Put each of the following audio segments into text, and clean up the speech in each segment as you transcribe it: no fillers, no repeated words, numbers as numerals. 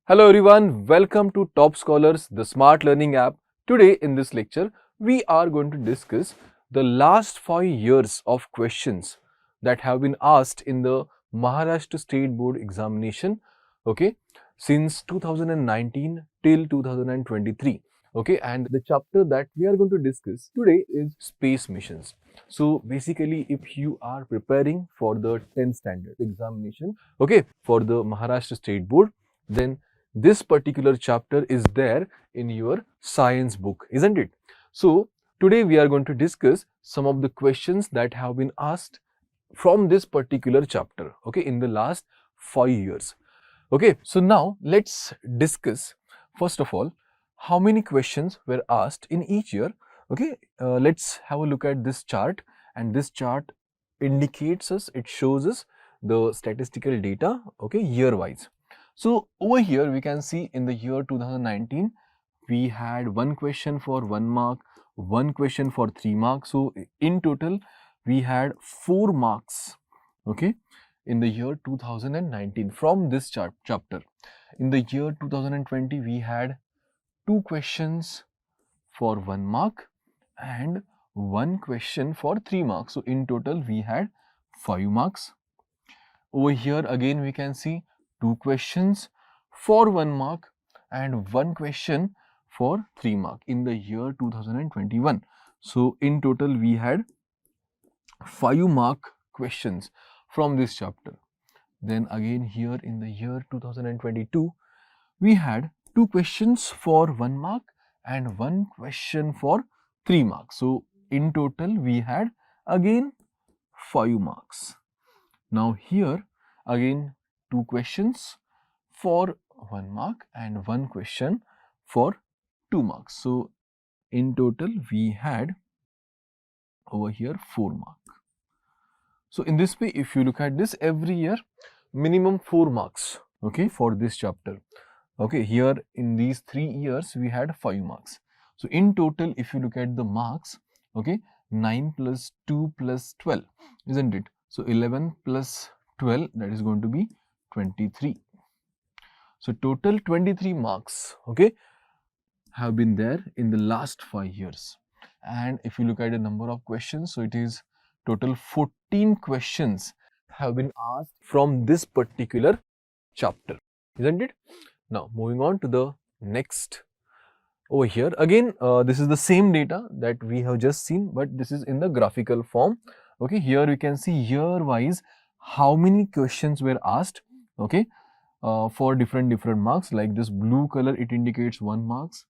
Hello everyone, welcome to Top Scholars, the smart learning app. Today in this lecture, we are going to discuss the last 5 years of questions that have been asked in the Maharashtra State Board examination, okay, since 2019 till 2023. Okay, and the chapter that we are going to discuss today is space missions. So basically, if you are preparing for the 10th standard examination, okay, for the Maharashtra State Board, then this particular chapter is there in your science book, isn't it? So today we are going to discuss some of the questions that have been asked from this particular chapter, okay, in the last 5 years. Okay, so now let's discuss first of all how many questions were asked in each year. Okay, let's have a look at this chart, and this chart indicates us, it shows us the statistical data, okay, year wise. So over here we can see in the year 2019 we had one question for 1 mark, one question for 3 marks. So in total we had 4 marks, okay, in the year 2019 from this chapter. In the year 2020 we had 2 questions for 1 mark and 1 question for 3 marks. So in total we had 5 marks. Over here again we can see 2 questions for 1 mark and 1 question for 3 mark in the year 2021. So in total we had 5 mark questions from this chapter. Then again here in the year 2022 we had 2 questions for 1 mark and 1 question for 3 marks. So in total we had again 5 marks. Now here again 2 questions for 1 mark and 1 question for 2 marks. So in total we had over here 4 marks. So in this way, if you look at this, every year minimum 4 marks, okay, for this chapter. Okay, here in these 3 years we had 5 marks. So in total, if you look at the marks, okay, 9 plus 2 plus 12, isn't it? So 11 plus 12, that is going to be 23. So total 23 marks, okay, have been there in the last 5 years. And if you look at the number of questions, so it is total 14 questions have been asked from this particular chapter, isn't it? Now moving on to the next. Over here again, this is the same data that we have just seen, but this is in the graphical form. Okay, here we can see year wise how many questions were asked, okay, for different marks. Like this blue color, it indicates 1 marks,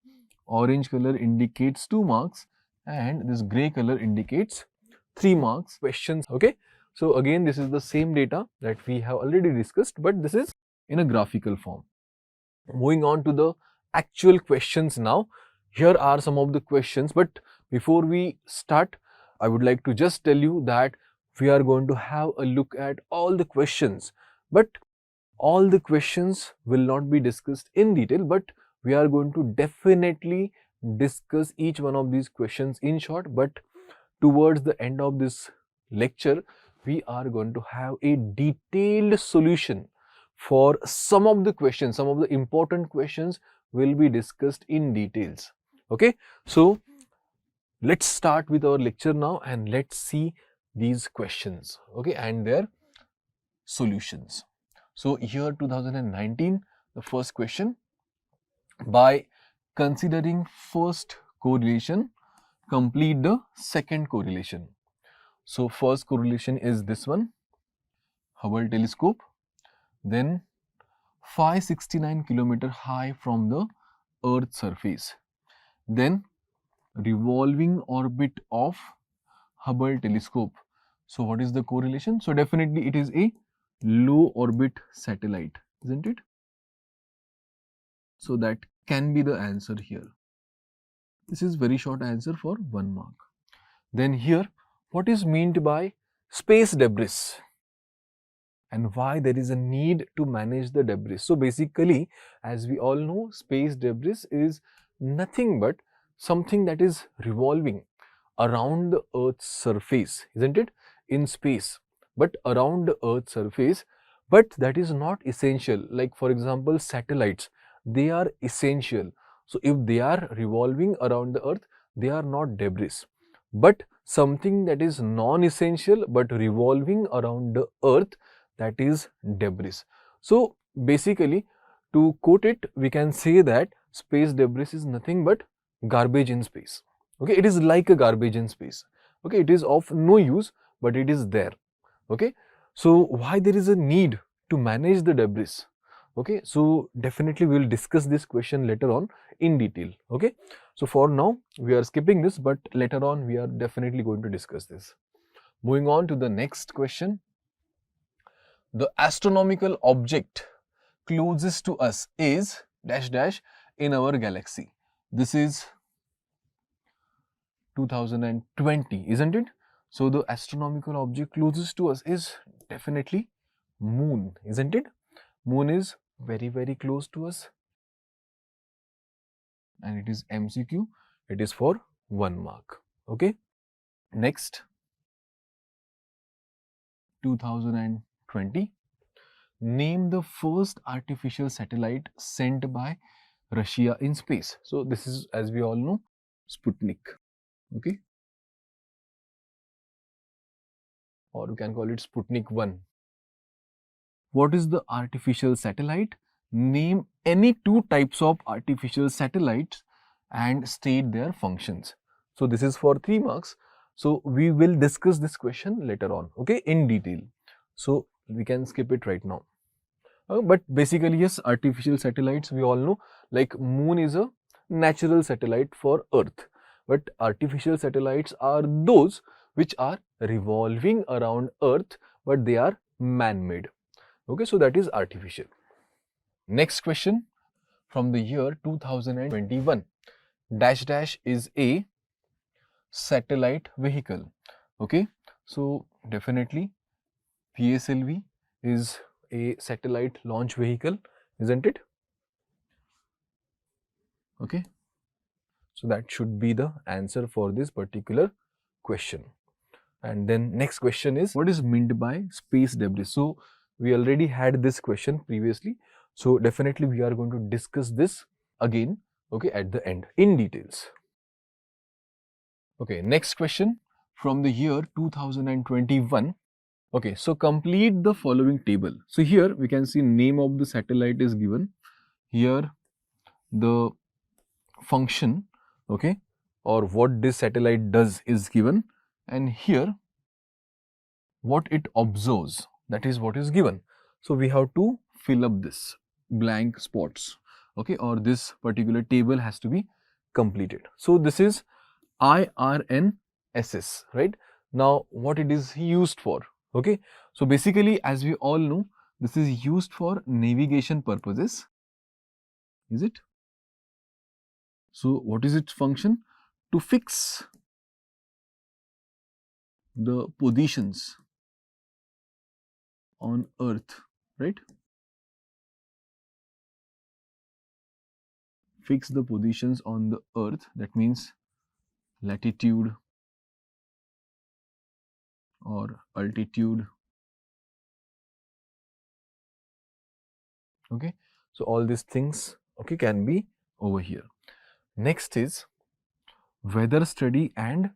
orange color indicates 2 marks, and this gray color indicates 3 marks questions. Okay, so again this is the same data that we have already discussed, but this is in a graphical form. Moving on to the actual questions now. Here are some of the questions, but before we start, I would like to just tell you that we are going to have a look at all the questions, but all the questions will not be discussed in detail, but we are going to definitely discuss each one of these questions in short. But towards the end of this lecture, we are going to have a detailed solution for some of the questions. Some of the important questions will be discussed in details. Okay, so let's start with our lecture now and let's see these questions, okay, and their solutions. So here 2019, the first question: by considering first correlation, complete the second correlation. So first correlation is this one, Hubble telescope, then 569 kilometer high from the Earth's surface, then revolving orbit of Hubble telescope. So what is the correlation? So definitely it is a low orbit satellite, isn't it? So that can be the answer here. This is very short answer for 1 mark. Then here, what is meant by space debris and why there is a need to manage the debris? So basically, as we all know, space debris is nothing but something that is revolving around the Earth's surface, isn't it? In space, but around the Earth's surface, but that is not essential. Like for example, satellites, they are essential. So if they are revolving around the earth, they are not debris. But something that is non-essential but revolving around the earth, that is debris. So basically, to quote it, we can say that space debris is nothing but garbage in space. Okay, it is like a garbage in space. Okay, it is of no use, but it is there. Okay, so why there is a need to manage the debris? Okay, so definitely we will discuss this question later on in detail. Okay, so for now we are skipping this, but later on we are definitely going to discuss this. Moving on to the next question. The astronomical object closest to us is dash dash in our galaxy. This is 2020, isn't it? So the astronomical object closest to us is definitely moon, isn't it? Moon is very, very close to us, and it is MCQ. It is for 1 mark. Okay. Next, 2020. Name the first artificial satellite sent by Russia in space. So this is, as we all know, Sputnik. Okay. Or you can call it Sputnik 1. What is the artificial satellite? Name any 2 types of artificial satellites and state their functions. So this is for 3 marks. So we will discuss this question later on, okay, in detail. So we can skip it right now. But basically, yes, artificial satellites, we all know, like moon is a natural satellite for Earth. But artificial satellites are those which are revolving around Earth, but they are man-made. Okay, so that is artificial. Next question from the year 2021. Dash dash is a satellite vehicle. Okay, so definitely PSLV is a satellite launch vehicle, isn't it? Okay, so that should be the answer for this particular question. And then next question is, what is meant by space debris? So we already had this question previously, so definitely we are going to discuss this again, okay, at the end in details. Okay, next question from the year 2021. Okay, so complete the following table. So here we can see name of the satellite is given, here the function, okay, or what this satellite does is given, and here what it observes, that is what is given. So we have to fill up this blank spots, okay, or this particular table has to be completed. So this is IRNSS, right? Now what it is used for? Okay, so basically, as we all know, this is used for navigation purposes, is it? So what is its function? To fix the positions on Earth, right? Fix the positions on the Earth, that means latitude or altitude. Okay, so all these things, okay, can be over here. Next is weather study and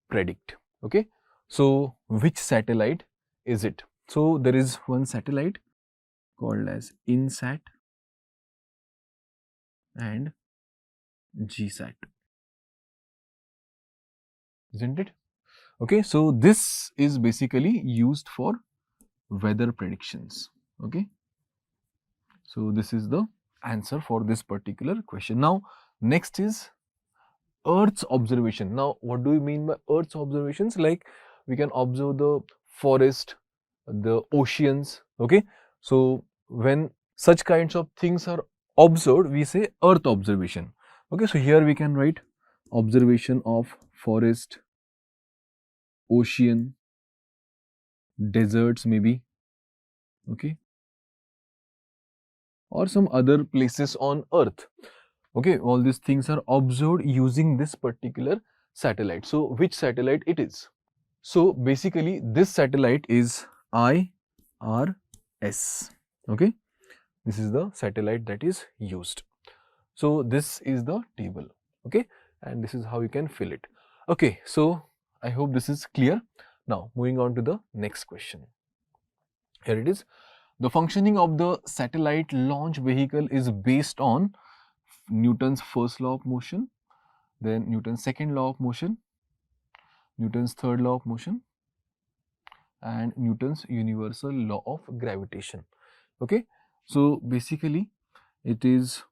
predict. Okay, so which satellite is it? So there is one satellite called as INSAT and GSAT, isn't it? Okay, so this is basically used for weather predictions. Okay, so this is the answer for this particular question. Now next is Earth's observation. Now what do we mean by Earth's observations? Like we can observe the forest, the oceans. Okay, so when such kinds of things are observed, we say Earth observation. Okay, so here we can write observation of forest, ocean, deserts maybe, okay, or some other places on Earth. Okay, all these things are observed using this particular satellite. So which satellite it is? So basically this satellite is IRS. Okay, this is the satellite that is used. So this is the table, okay, and this is how you can fill it. Okay, so I hope this is clear. Now moving on to the next question. Here it is. The functioning of the satellite launch vehicle is based on Newton's first law of motion, then Newton's second law of motion, Newton's third law of motion, and Newton's universal law of gravitation. Okay, so basically it is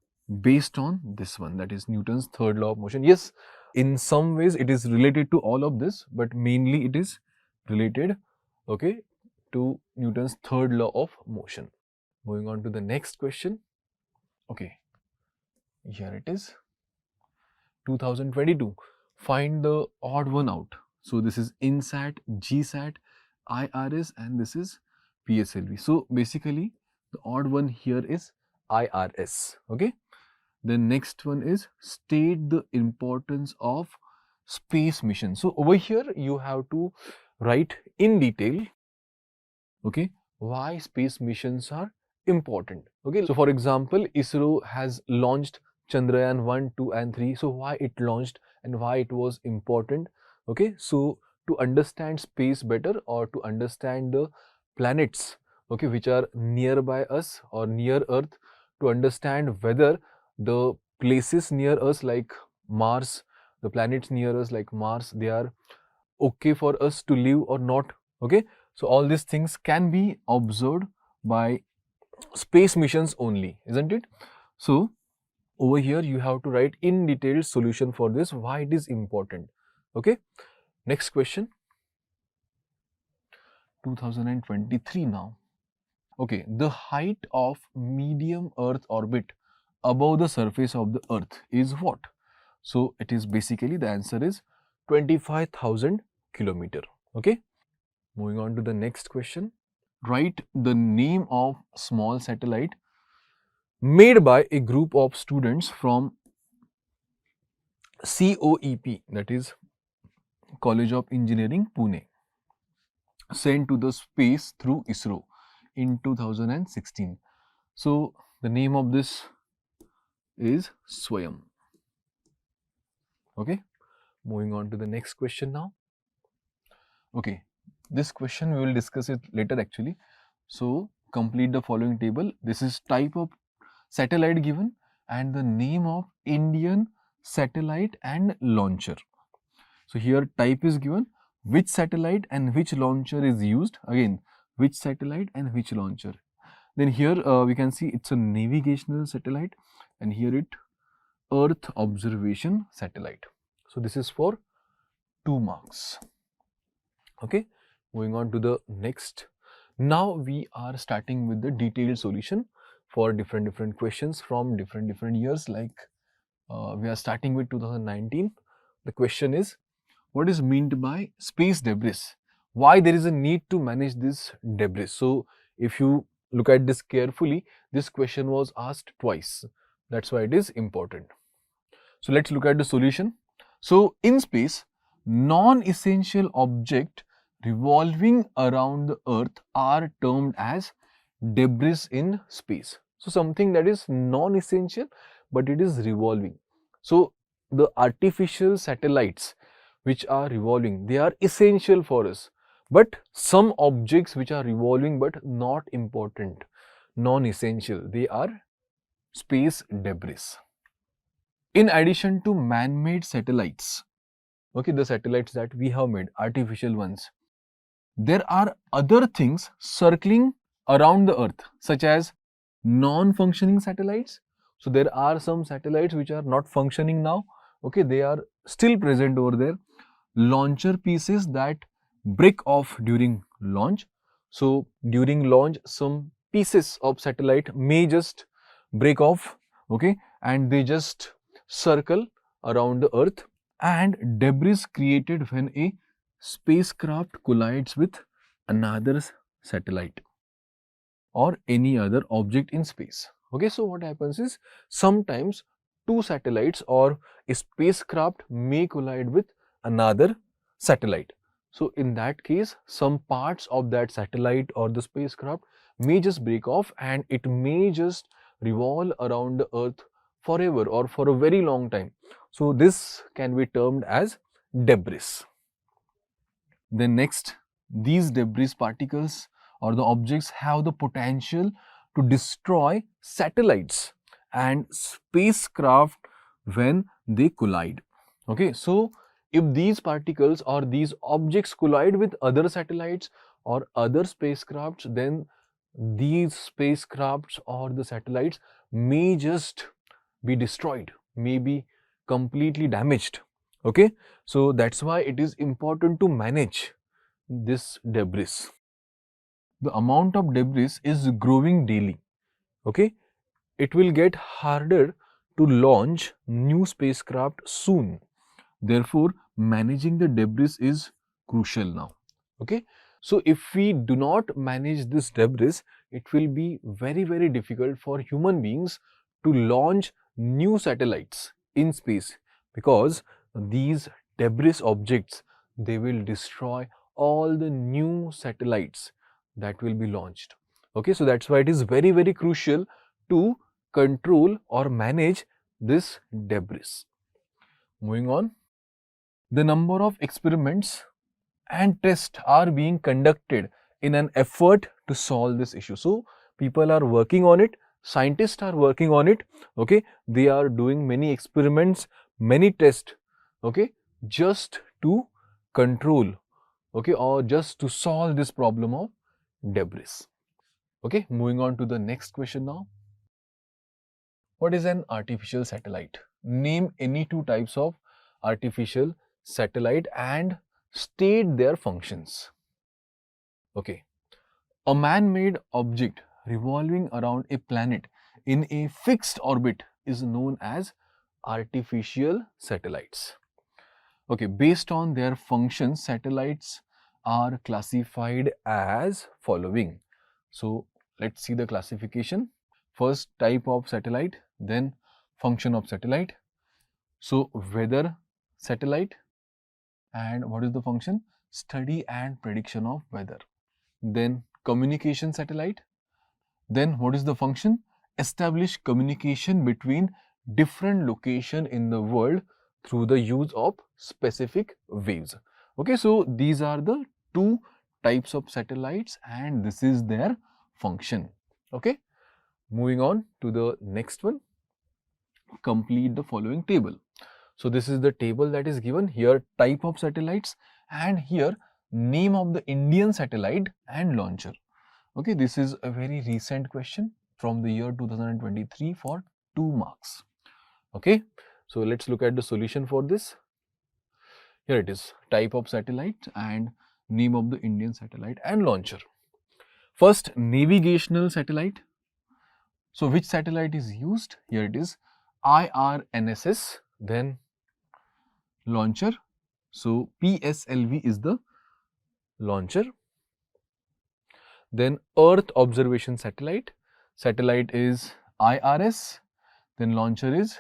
based on this one, that is Newton's third law of motion. Yes, in some ways it is related to all of this, but mainly it is related, okay, to Newton's third law of motion. Moving on to the next question. Okay, here it is. 2022. Find the odd one out. So this is INSAT, GSAT, IRS, and this is PSLV. So basically the odd one here is IRS. Okay. The next one is state the importance of space mission. So over here you have to write in detail, okay, why space missions are important. Okay, so for example, ISRO has launched Chandrayaan 1, 2 and 3. So why it launched and why it was important. Okay, so to understand space better, or to understand the planets, okay, which are nearby us or near Earth, to understand whether the places near us like Mars, the planets near us like Mars, they are okay for us to live or not. Okay, so all these things can be observed by space missions only, isn't it? So over here you have to write in detailed solution for this, why it is important. Okay, next question. 2023 now. Okay, the height of medium Earth orbit above the surface of the Earth is what? So it is basically, the answer is 25,000 kilometer. Okay, moving on to the next question. Write the name of small satellite made by a group of students from COEP, that is College of Engineering, Pune, sent to the space through ISRO in 2016. So the name of this is Swayam. Okay, moving on to the next question now. Okay, this question we will discuss it later actually. So complete the following table. This is type of satellite given and the name of Indian satellite and launcher. So here type is given, which satellite and which launcher is used. Again, which satellite and which launcher. Then here we can see it's a navigational satellite, and here it Earth observation satellite. So this is for 2 marks. Okay, moving on to the next. Now we are starting with the detailed solution for different questions from different years. Like we are starting with 2019. The question is, what is meant by space debris? Why there is a need to manage this debris? So if you look at this carefully, this question was asked twice. That's why it is important. So let's look at the solution. So in space, non-essential objects revolving around the Earth are termed as debris in space. So something that is non-essential but it is revolving. So the artificial satellites which are revolving, they are essential for us. But some objects which are revolving but not important, non-essential, they are space debris. In addition to man-made satellites, okay, the satellites that we have made, artificial ones, there are other things circling around the Earth, such as non-functioning satellites. So there are some satellites which are not functioning now, okay, they are still present over there. Launcher pieces that break off during launch. So during launch, some pieces of satellite may just break off, okay, and they just circle around the Earth. And debris created when a spacecraft collides with another satellite or any other object in space. Okay, so what happens is, sometimes two satellites or a spacecraft may collide with another satellite. So in that case, some parts of that satellite or the spacecraft may just break off and it may just revolve around the Earth forever or for a very long time. So this can be termed as debris. Then next, these debris particles or the objects have the potential to destroy satellites and spacecraft when they collide. Okay, so if these particles or these objects collide with other satellites or other spacecrafts, then these spacecrafts or the satellites may just be destroyed, may be completely damaged. Okay, so that's why it is important to manage this debris. The amount of debris is growing daily. Okay, it will get harder to launch new spacecraft soon. Therefore, managing the debris is crucial now. Okay, so if we do not manage this debris, it will be very, very difficult for human beings to launch new satellites in space, because these debris objects, they will destroy all the new satellites that will be launched. Okay, so that's why it is very, very crucial to control or manage this debris. Moving on, the number of experiments and tests are being conducted in an effort to solve this issue. So people are working on it, scientists are working on it. Okay, they are doing many experiments, many tests, okay, just to control, okay, or just to solve this problem of debris. Okay, moving on to the next question now. What is an artificial satellite? Name any two types of artificial satellite and state their functions. Okay, a man-made object revolving around a planet in a fixed orbit is known as artificial satellites. Okay, based on their functions, satellites are classified as following. So let's see the classification. First, type of satellite, then function of satellite. So weather satellite, and what is the function? Study and prediction of weather. Then communication satellite. Then what is the function? Establish communication between different locations in the world through the use of specific waves. Okay, so these are the two types of satellites and this is their function. Okay, moving on to the next one. Complete the following table. So this is the table that is given here, type of satellites, and here name of the Indian satellite and launcher. Okay, this is a very recent question from the year 2023 for 2 marks. Okay, so let's look at the solution for this. Here it is, type of satellite and name of the Indian satellite and launcher. First, navigational satellite. So which satellite is used? Here it is, IRNSS. Then launcher. So PSLV is the launcher. Then Earth observation satellite. Satellite is IRS. Then launcher is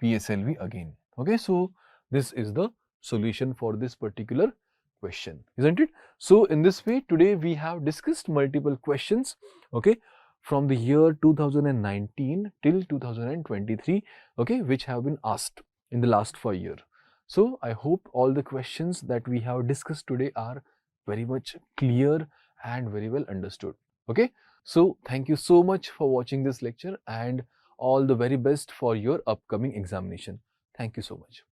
PSLV again. Okay, so this is the solution for this particular question, isn't it? So in this way, today we have discussed multiple questions, okay, from the year 2019 till 2023, okay, which have been asked in the last 5 years. So I hope all the questions that we have discussed today are very much clear and very well understood. Okay, so thank you so much for watching this lecture and all the very best for your upcoming examination. Thank you so much.